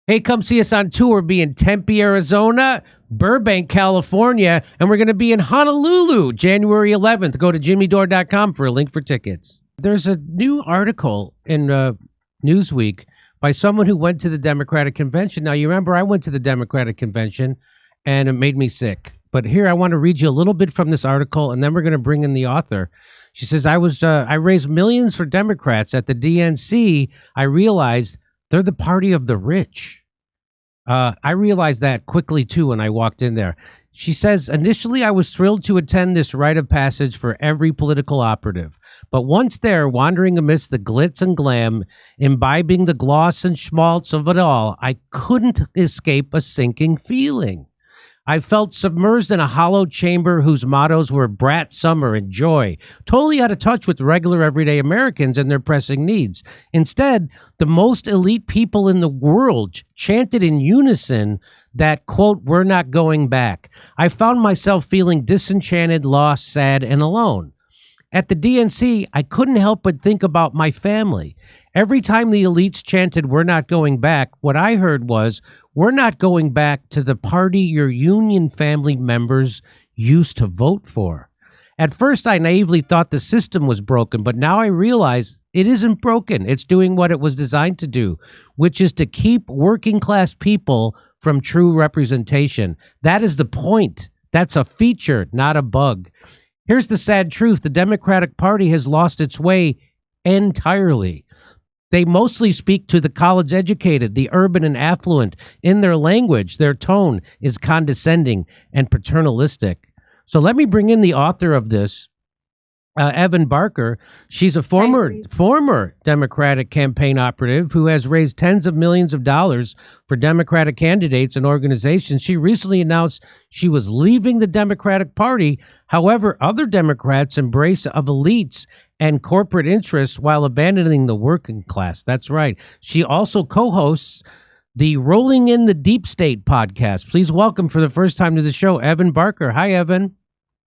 Hey, come see us on tour. We'll be in Tempe, Arizona, Burbank, California, and we're going to be in Honolulu, January 11th. Go to jimmydore.com for a link for tickets. There's a new article in Newsweek by someone who went to the Democratic Convention. Now, you remember I went to the Democratic Convention, and it made me sick. But here, I want to read you a little bit from this article, and then we're going to bring in the author. She says, I raised millions for Democrats. At the DNC, I realized they're the party of the rich. I realized that quickly, too, when I walked in there. She says, initially, I was thrilled to attend this rite of passage for every political operative. But once there, wandering amidst the glitz and glam, imbibing the gloss and schmaltz of it all, I couldn't escape a sinking feeling. I felt submerged in a hollow chamber whose mottos were brat summer and joy, totally out of touch with regular everyday Americans and their pressing needs. Instead, the most elite people in the world chanted in unison that, quote, we're not going back. I found myself feeling disenchanted, lost, sad, and alone. At the DNC, I couldn't help but think about my family. Every time the elites chanted, we're not going back, what I heard was, we're not going back to the party your union family members used to vote for. At first, I naively thought the system was broken, but now I realize it isn't broken. It's doing what it was designed to do, which is to keep working class people from true representation. That is the point. That's a feature, not a bug. Here's the sad truth. The Democratic Party has lost its way entirely. They mostly speak to the college educated, the urban and affluent. In their language, their tone is condescending and paternalistic. So let me bring in the author of this, Evan Barker. She's a former Democratic campaign operative who has raised tens of millions of dollars for Democratic candidates and organizations. She recently announced she was leaving the Democratic Party. However, other Democrats embrace of elites and corporate interests while abandoning the working class. That's right. She also co-hosts the Rolling in the Deep State podcast. Please welcome for the first time to the show, Evan Barker. Hi, Evan.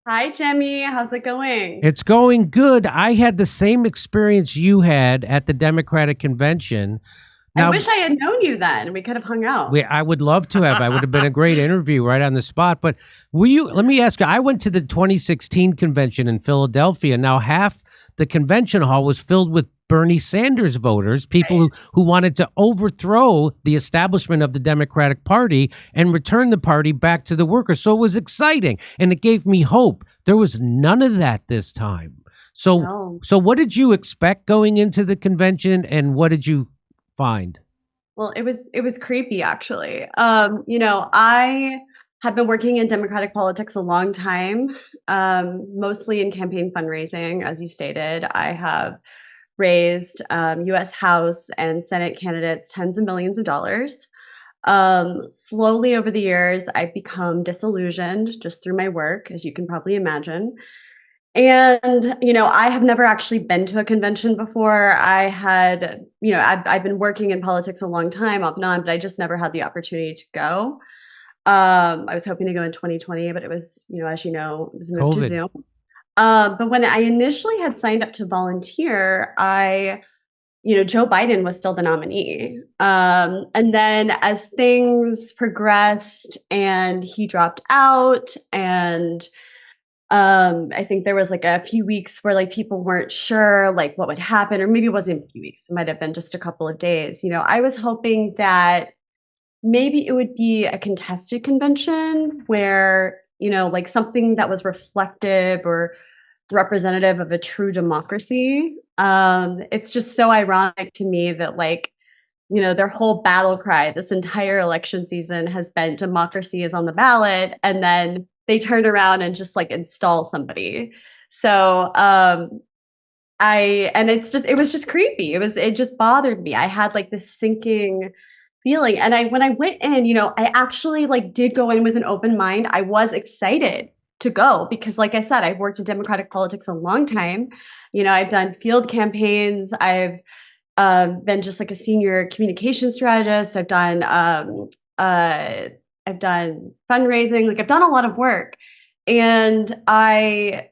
Hi, Jimmy. How's it going? It's going good. I had the same experience you had at the Democratic Convention. Now, I wish I had known you then. We could have hung out. I would love to have. I would have been a great interview right on the spot. But let me ask you, I went to the 2016 convention in Philadelphia. Now, half the convention hall was filled with Bernie Sanders voters, people who wanted to overthrow the establishment of the Democratic Party and return the party back to the workers. So it was exciting, and it gave me hope. There was none of that this time. So what did you expect going into the convention, and what did you find? Well, it was creepy, actually. I have been working in Democratic politics a long time, mostly in campaign fundraising, as you stated. I have raised U.S. House and Senate candidates tens of millions of dollars. Slowly over the years, I've become disillusioned just through my work, as you can probably imagine. And, I have never actually been to a convention before. I had, I've been working in politics a long time off and on, but I just never had the opportunity to go. I was hoping to go in 2020, but it was, as you know, it was moved to Zoom. But when I initially had signed up to volunteer, Joe Biden was still the nominee. And then as things progressed and he dropped out, and I think there was like a few weeks where like people weren't sure like what would happen, or maybe it wasn't a few weeks. It might have been just a couple of days. I was hoping that maybe it would be a contested convention where, like something that was reflective or representative of a true democracy. It's just so ironic to me that their whole battle cry this entire election season has been democracy is on the ballot, and then they turn around and just install somebody. So it was just creepy. It just bothered me. I had this sinking feeling. And when I went in, I actually did go in with an open mind. I was excited to go because, like I said, I've worked in Democratic politics a long time. I've done field campaigns. I've been just a senior communication strategist. I've done fundraising. I've done a lot of work, and I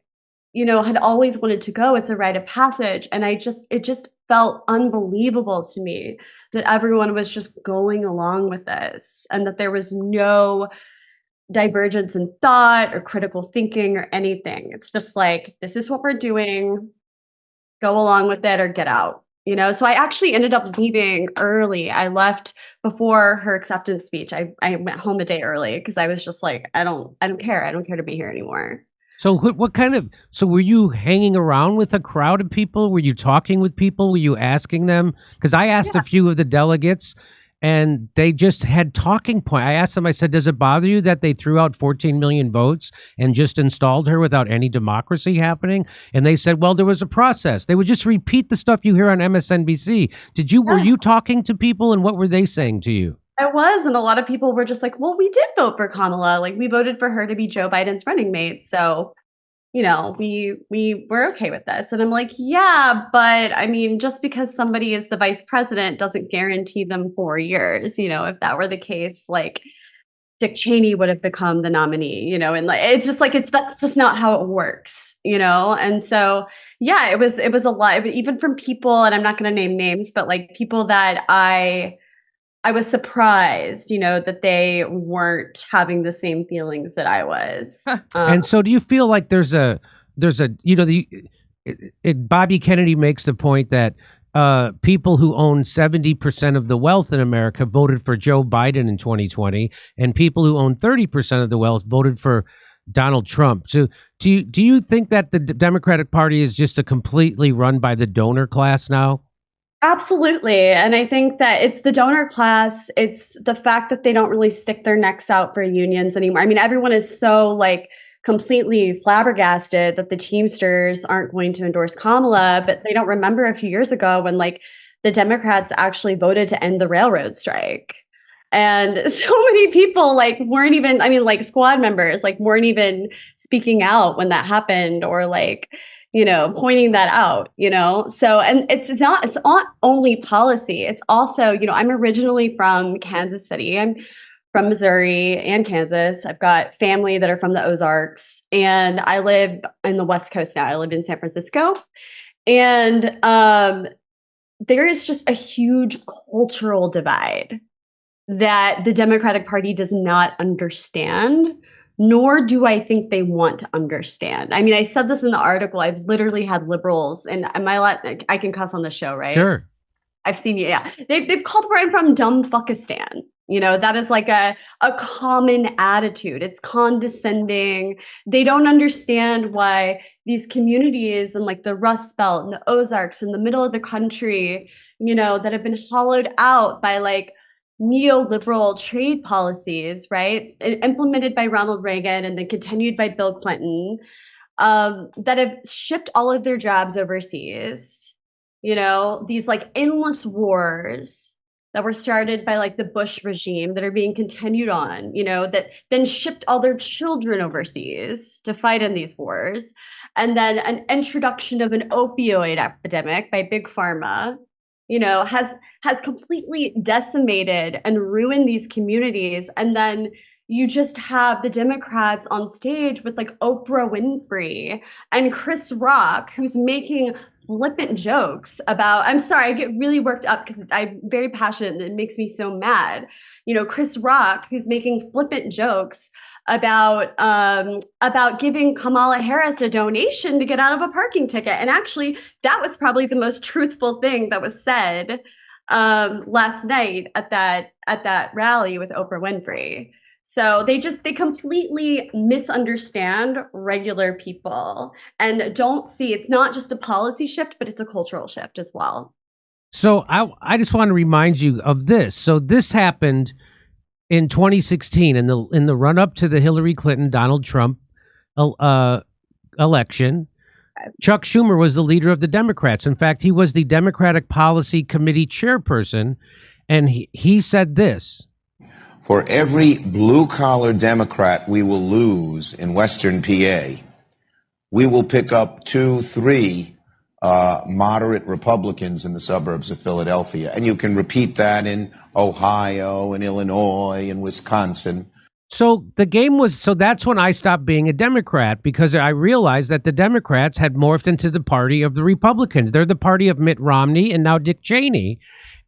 had always wanted to go. It's a rite of passage. And it just felt unbelievable to me that everyone was just going along with this and that there was no divergence in thought or critical thinking or anything. It's just like, this is what we're doing, go along with it or get out. So I actually ended up leaving early. I left before her acceptance speech. I went home a day early because I was just like, I don't care. I don't care to be here anymore. So so were you hanging around with a crowd of people? Were you talking with people? Were you asking them? Because I asked a few of the delegates and they just had talking point. I asked them, I said, does it bother you that they threw out 14 million votes and just installed her without any democracy happening? And they said, well, there was a process. They would just repeat the stuff you hear on MSNBC. Were you talking to people and what were they saying to you? I was. And a lot of people were just like, well, we did vote for Kamala. Like we voted for her to be Joe Biden's running mate. So, we were okay with this. And I'm like, yeah, but I mean, just because somebody is the vice president doesn't guarantee them 4 years. If that were the case, like Dick Cheney would have become the nominee, and like, it's just like, that's just not how it works, And so, yeah, it was a lot, even from people, and I'm not going to name names, but like people that I was surprised, that they weren't having the same feelings that I was. And so do you feel like there's a Bobby Kennedy makes the point that people who own 70% of the wealth in America voted for Joe Biden in 2020, and people who own 30% of the wealth voted for Donald Trump. So do you think that the Democratic Party is just completely run by the donor class now? Absolutely. And I think that it's the donor class. It's the fact that they don't really stick their necks out for unions anymore. I mean, everyone is so like completely flabbergasted that the Teamsters aren't going to endorse Kamala, but they don't remember a few years ago when like the Democrats actually voted to end the railroad strike. And so many people like weren't even, like squad members like weren't even speaking out when that happened or like, pointing that out, So, and it's not only policy. It's also, I'm originally from Kansas City. I'm from Missouri and Kansas. I've got family that are from the Ozarks and I live in the West Coast now. I live in San Francisco. And there is just a huge cultural divide that the Democratic Party does not understand, nor do I think they want to understand. I mean, I said this in the article. I've literally had liberals, and I can cuss on the show, right? Sure. I've seen you. Yeah, they've called where I'm from dumb fuckistan. That is like a common attitude. It's condescending. They don't understand why these communities in like the Rust Belt and the Ozarks in the middle of the country, that have been hollowed out by like neoliberal trade policies, right? Implemented by Ronald Reagan and then continued by Bill Clinton, that have shipped all of their jobs overseas. These like endless wars that were started by like the Bush regime that are being continued on, that then shipped all their children overseas to fight in these wars. And then an introduction of an opioid epidemic by Big Pharma, has completely decimated and ruined these communities. And then you just have the Democrats on stage with like Oprah Winfrey and Chris Rock, who's making flippant jokes about, I'm sorry, I get really worked up because I'm very passionate and it makes me so mad. Chris Rock, who's making flippant jokes about giving Kamala Harris a donation to get out of a parking ticket. And actually, that was probably the most truthful thing that was said last night at that rally with Oprah Winfrey. So they completely misunderstand regular people and don't see it's not just a policy shift, but it's a cultural shift as well. So I just want to remind you of this. So this happened in 2016 in the run up to the Hillary Clinton Donald Trump election. Chuck Schumer was the leader of the Democrats. In fact, he was the Democratic Policy Committee chairperson, and he said this: for every blue-collar Democrat we will lose in Western PA, we will pick up 2-3 moderate Republicans in the suburbs of Philadelphia. And you can repeat that in Ohio and Illinois and Wisconsin. So the game was, so that's when I stopped being a Democrat, because I realized that the Democrats had morphed into the party of the Republicans. They're the party of Mitt Romney and now Dick Cheney.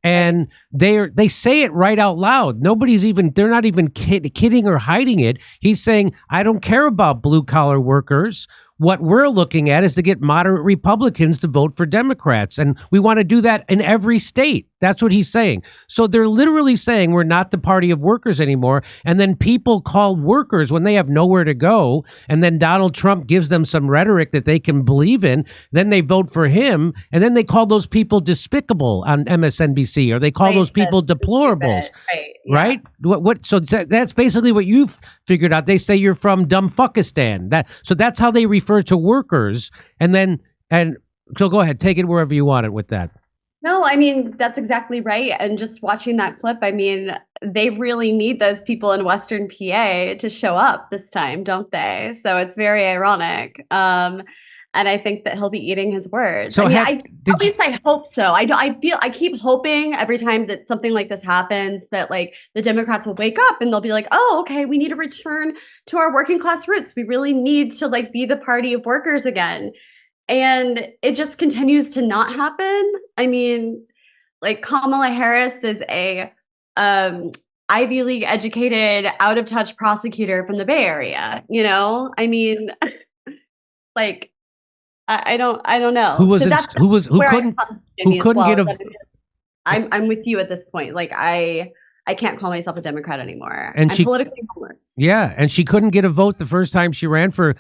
And they say it right out loud. They're not even kidding or hiding it. He's saying, I don't care about blue collar workers. What we're looking at is to get moderate Republicans to vote for Democrats. And we want to do that in every state. That's what he's saying. So they're literally saying we're not the party of workers anymore. And then people call workers when they have nowhere to go. And then Donald Trump gives them some rhetoric that they can believe in. Then they vote for him. And then they call those people despicable on MSNBC, or they call those people deplorables. Right? What? So that's basically what you've figured out. They say you're from Dumbfuckistan. So that's how they refer to workers. And so go ahead, take it wherever you want it with that. No, I mean, that's exactly right. And just watching that clip, I mean, they really need those people in Western PA to show up this time, don't they? So it's very ironic. And I think that he'll be eating his words. So I hope so. I keep hoping every time that something like this happens that like the Democrats will wake up and they'll be like, oh, okay, we need to return to our working class roots. We really need to like be the party of workers again. And it just continues to not happen. I mean, like Kamala Harris is a Ivy League educated, out of touch prosecutor from the Bay Area. You know, I mean, like I don't know. Who couldn't get a. I'm with you at this point. Like I can't call myself a Democrat anymore. And I'm politically homeless. Yeah, and she couldn't get a vote the first time she ran for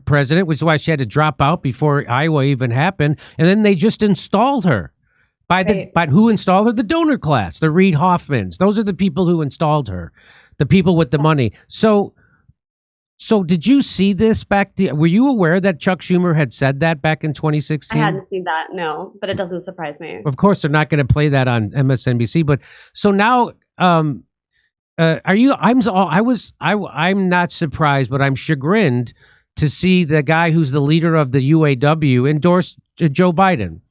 president, which is why she had to drop out before Iowa even happened. And then they just installed her. By who installed her? The donor class, the Reid Hoffmans. Those are the people who installed her, the people with the money. So did you see this were you aware that Chuck Schumer had said that back in 2016? I hadn't seen that, no, but it doesn't surprise me. Of course, they're not going to play that on MSNBC. But so now, I'm not surprised, but I'm chagrined to see the guy who's the leader of the UAW endorse Joe Biden.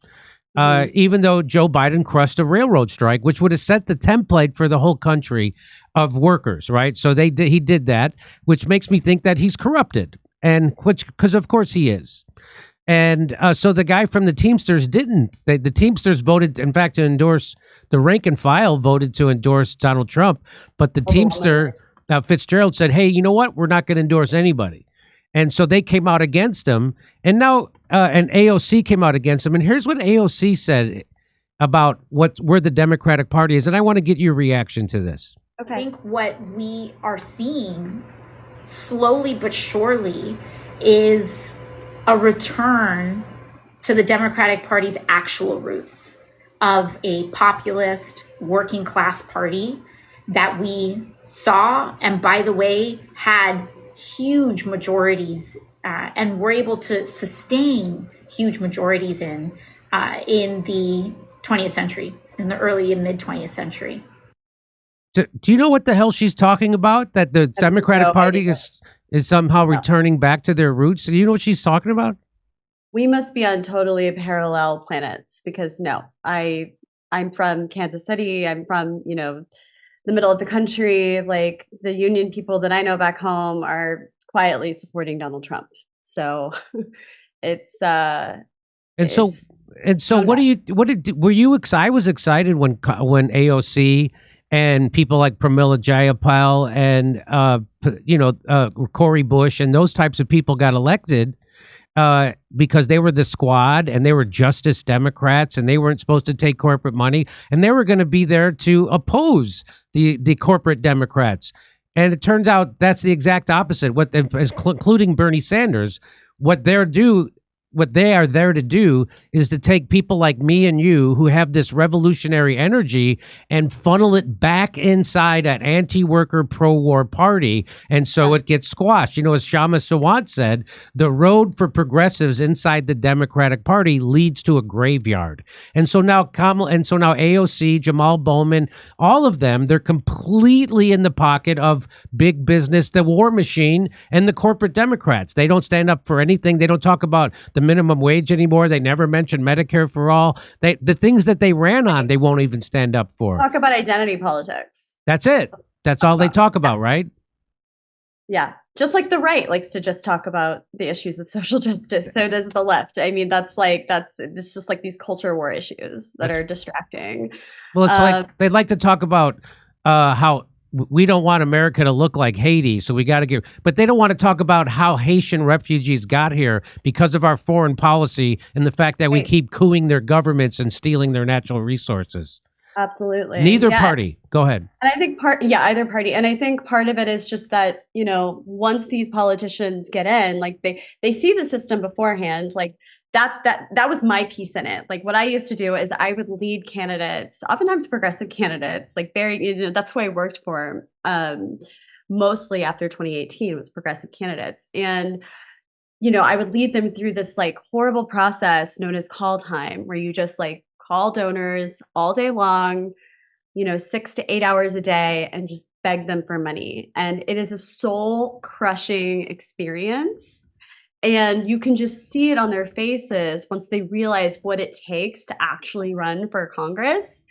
Even though Joe Biden crushed a railroad strike, which would have set the template for the whole country of workers, right? So he did that, which makes me think that he's corrupted, and because of course he is. And so the guy from the Teamsters didn't. The Teamsters voted, in fact, to endorse, the rank and file voted to endorse Donald Trump, but the Teamster Fitzgerald said, "Hey, you know what? We're not going to endorse anybody." And so they came out against him, and now and AOC came out against him. And here's what AOC said about where the Democratic Party is, and I want to get your reaction to this. Okay. I think what we are seeing slowly but surely is a return to the Democratic Party's actual roots of a populist working class party that we saw, and by the way, had huge majorities and were able to sustain huge majorities in the 20th century, in the early and mid 20th century. Do you know what the hell she's talking about? That the Democratic Party is somehow returning back to their roots? Do you know what she's talking about? We must be on totally parallel planets, because I'm from Kansas City. I'm from, the middle of the country. Like the union people that I know back home are quietly supporting Donald Trump. So I was excited when AOC and people like Pramila Jayapal and Cory Bush and those types of people got elected because they were the squad and they were Justice Democrats and they weren't supposed to take corporate money, and they were going to be there to oppose the corporate Democrats. And it turns out that's the exact opposite. Including Bernie Sanders, what they are there to do is to take people like me and you who have this revolutionary energy and funnel it back inside an anti-worker, pro-war party. And so it gets squashed. As Shama Sawant said, the road for progressives inside the Democratic Party leads to a graveyard. And so now AOC, Jamal Bowman, all of them, they're completely in the pocket of big business, the war machine, and the corporate Democrats. They don't stand up for anything. They don't talk about the minimum wage anymore. They never mention Medicare for all. The things that they ran on, they won't even stand up for. Talk about identity politics. That's it. That's all they talk about, right? Yeah. Just like the right likes to just talk about the issues of social justice. So does the left. I mean, it's just like these culture war issues that are distracting. Well, it's like they'd like to talk about how we don't want America to look like Haiti, so we got to give. But they don't want to talk about how Haitian refugees got here because of our foreign policy and the fact that we keep cooing their governments and stealing their natural resources. Absolutely. Neither party. Go ahead. And I think either party. And I think part of it is just that, once these politicians get in, like they see the system beforehand, like that was my piece in it. Like what I used to do is I would lead candidates, oftentimes progressive candidates, like that's who I worked for. Mostly after 2018 was progressive candidates. And, I would lead them through this like horrible process known as call time, where you just like call donors all day long, 6 to 8 hours a day, and just beg them for money. And it is a soul crushing experience. And you can just see it on their faces once they realize what it takes to actually run for Congress.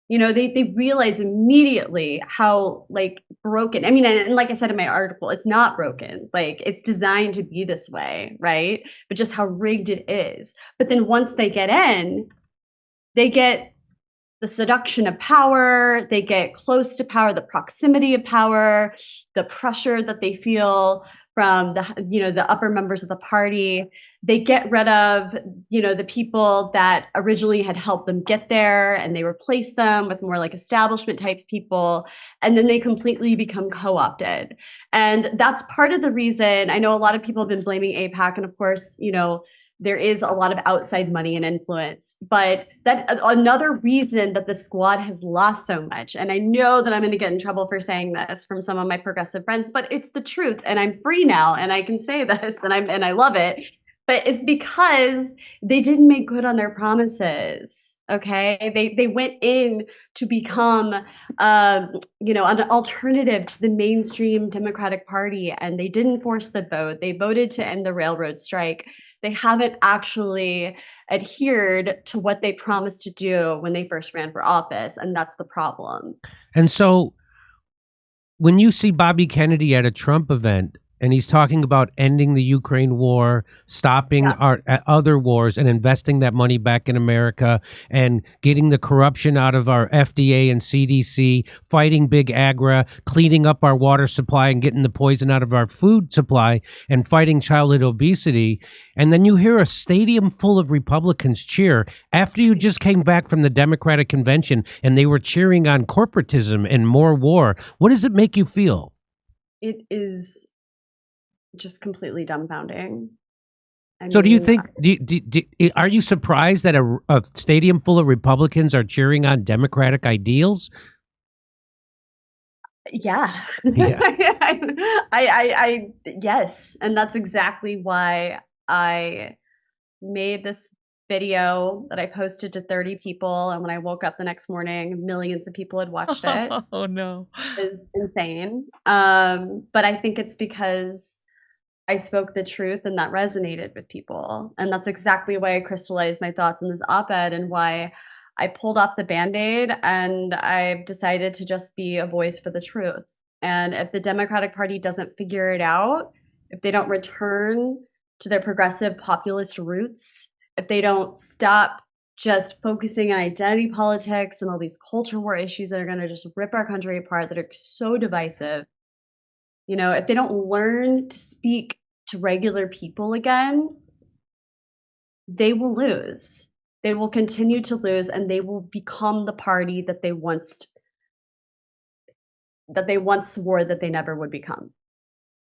They realize immediately how like broken. I mean, and like I said in my article, it's not broken. Like it's designed to be this way, right? But just how rigged it is. But then once they get in, they get the seduction of power, they get close to power, the proximity of power, the pressure that they feel from the upper members of the party. They get rid of, the people that originally had helped them get there, and they replace them with more like establishment types people. And then they completely become co-opted. And that's part of the reason. I know a lot of people have been blaming AIPAC, and of course, there is a lot of outside money and influence, but that another reason that the squad has lost so much. And I know that I'm going to get in trouble for saying this from some of my progressive friends, but it's the truth. And I'm free now, and I can say this, and I love it. But it's because they didn't make good on their promises. Okay, they went in to become, an alternative to the mainstream Democratic Party, and they didn't force the vote. They voted to end the railroad strike. They haven't actually adhered to what they promised to do when they first ran for office, and that's the problem. And so, when you see Bobby Kennedy at a Trump event, and he's talking about ending the Ukraine war, stopping our other wars, and investing that money back in America, and getting the corruption out of our FDA and CDC, fighting big agra, cleaning up our water supply and getting the poison out of our food supply, and fighting childhood obesity. And then you hear a stadium full of Republicans cheer after you just came back from the Democratic convention and they were cheering on corporatism and more war. What does it make you feel? It is just completely dumbfounding. So do you think, are you surprised that a stadium full of Republicans are cheering on Democratic ideals? Yeah. Yes. And that's exactly why I made this video that I posted to 30 people. And when I woke up the next morning, millions of people had watched it. Oh no. It was insane. But I think it's because I spoke the truth, and that resonated with people. And that's exactly why I crystallized my thoughts in this op-ed, and why I pulled off the Band-Aid, and I've decided to just be a voice for the truth. And if the Democratic Party doesn't figure it out, if they don't return to their progressive populist roots, if they don't stop just focusing on identity politics and all these culture war issues that are going to just rip our country apart, that are so divisive, if they don't learn to speak to regular people again, they will lose. They will continue to lose, and they will become the party that they once swore that they never would become.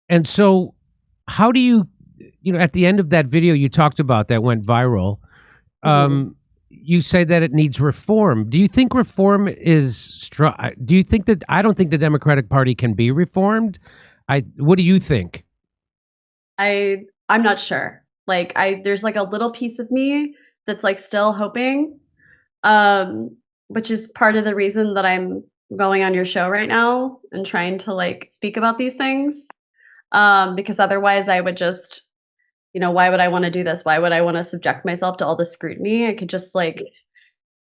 And so how do you, at the end of that video you talked about that went viral, you say that it needs reform. Do you think reform is strong? Do you think that, I don't think the Democratic Party can be reformed. What do you think? I'm not sure. Like there's like a little piece of me that's like still hoping, which is part of the reason that I'm going on your show right now and trying to like speak about these things. Because otherwise I would just, why would I want to do this? Why would I want to subject myself to all this scrutiny? I could just like,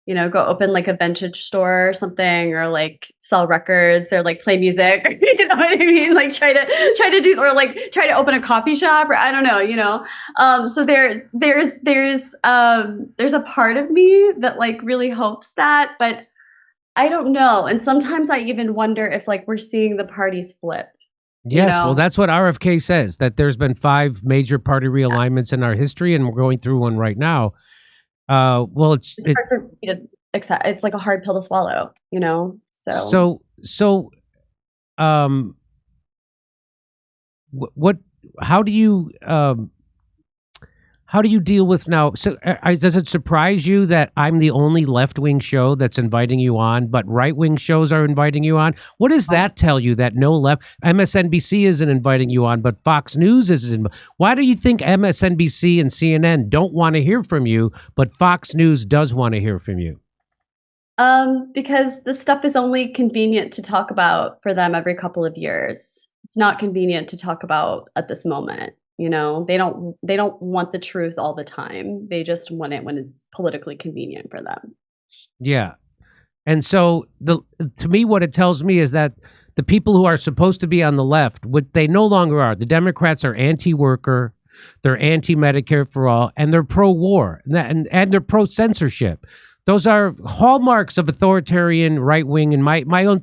go open like a vintage store or something, or like sell records, or like play music. You know what I mean? Like try to do, or like try to open a coffee shop, or I don't know. So there's a part of me that like really hopes that, but I don't know. And sometimes I even wonder if like we're seeing the parties flip. Yes, well, that's what RFK says, that there's been 5 major party realignments in our history, and we're going through one right now. Well, it's hard for me to accept. It's like a hard pill to swallow, So, how do you deal with now? So, does it surprise you that I'm the only left-wing show that's inviting you on, but right-wing shows are inviting you on? What does that tell you, that no left? MSNBC isn't inviting you on, but Fox News isn't. Why do you think MSNBC and CNN don't want to hear from you, but Fox News does want to hear from you? Because this stuff is only convenient to talk about for them every couple of years. It's not convenient to talk about at this moment. They don't want the truth all the time. They just want it when it's politically convenient for them. Yeah. And so to me, what it tells me is that the people who are supposed to be on the left, what they no longer are. The Democrats are anti-worker, they're anti-Medicare for all, and they're pro-war, and they're pro-censorship. Those are hallmarks of authoritarian right wing and my own.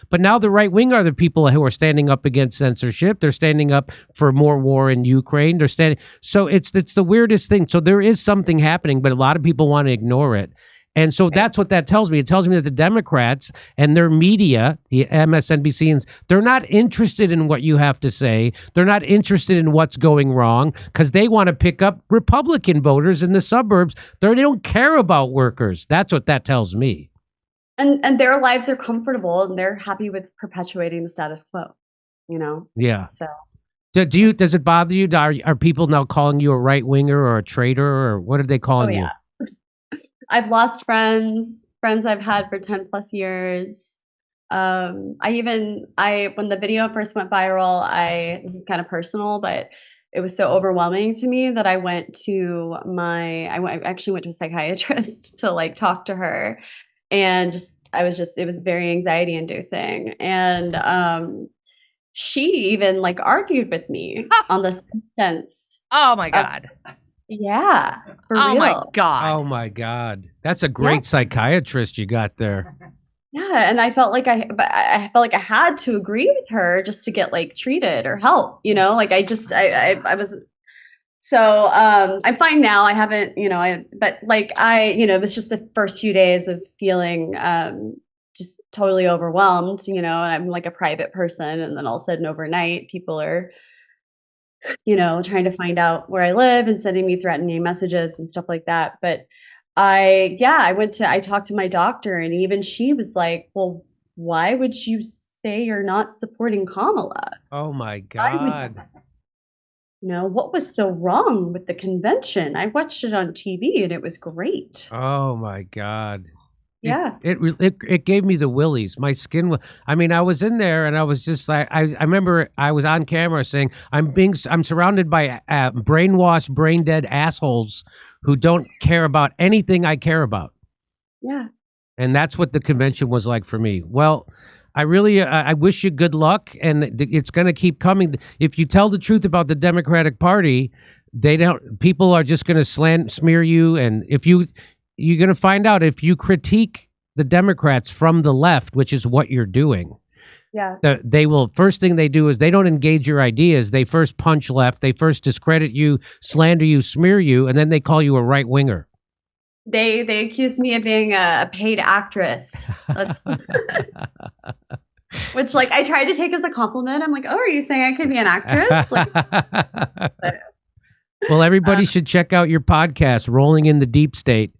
But now the right wing are the people who are standing up against censorship. They're standing up for more war in Ukraine. They're standing. So it's the weirdest thing. So there is something happening, but a lot of people want to ignore it. And so that's what that tells me. It tells me that the Democrats and their media, the MSNBCs, they're not interested in what you have to say. They're not interested in what's going wrong because they want to pick up Republican voters in the suburbs. They don't care about workers. That's what that tells me. And their lives are comfortable and they're happy with perpetuating the status quo, Yeah. So. Does it bother you? Are people now calling you a right winger or a traitor, or what are they calling you? I've lost friends I've had for 10 plus years. When the video first went viral, this is kind of personal, but it was so overwhelming to me that I actually went to a psychiatrist to like talk to her, and it was very anxiety inducing. And, she even like argued with me on the substance. Oh my God. Yeah. For oh real. my God. Oh my God. That's a great psychiatrist you got there. Yeah. And I felt like I had to agree with her just to get like treated or help, like I was, so, I'm fine now. I haven't, but like it was just the first few days of feeling, just totally overwhelmed, and I'm like a private person. And then all of a sudden overnight people are, trying to find out where I live and sending me threatening messages and stuff like that. But I talked to my doctor, and even she was like, well, why would you say you're not supporting Kamala? Oh my God. What was so wrong with the convention? I watched it on TV and it was great. Oh my God. Yeah. It gave me the willies. My skin I was in there and I was just like, I remember I was on camera saying, I'm surrounded by brainwashed, brain dead assholes who don't care about anything I care about. Yeah. And that's what the convention was like for me. Well, I wish you good luck, and it's going to keep coming. If you tell the truth about the Democratic Party, people are just going to smear you. And you're going to find out if you critique the Democrats from the left, which is what you're doing. Yeah. First thing they do is they don't engage your ideas. They first punch left. They first discredit you, slander you, smear you, and then they call you a right winger. They accused me of being a paid actress. Which like I tried to take as a compliment. I'm like, oh, are you saying I could be an actress? Well, everybody should check out your podcast, Rolling in the Deep State.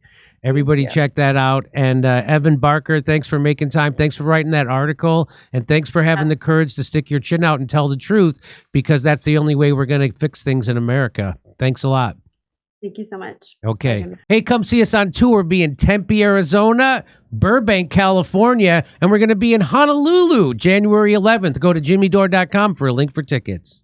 Everybody check that out. And Evan Barker, thanks for making time. Thanks for writing that article. And thanks for having the courage to stick your chin out and tell the truth, because that's the only way we're going to fix things in America. Thanks a lot. Thank you so much. Okay. Hey, come see us on tour. We'll be in Tempe, Arizona, Burbank, California, and we're going to be in Honolulu, January 11th. Go to jimmydore.com for a link for tickets.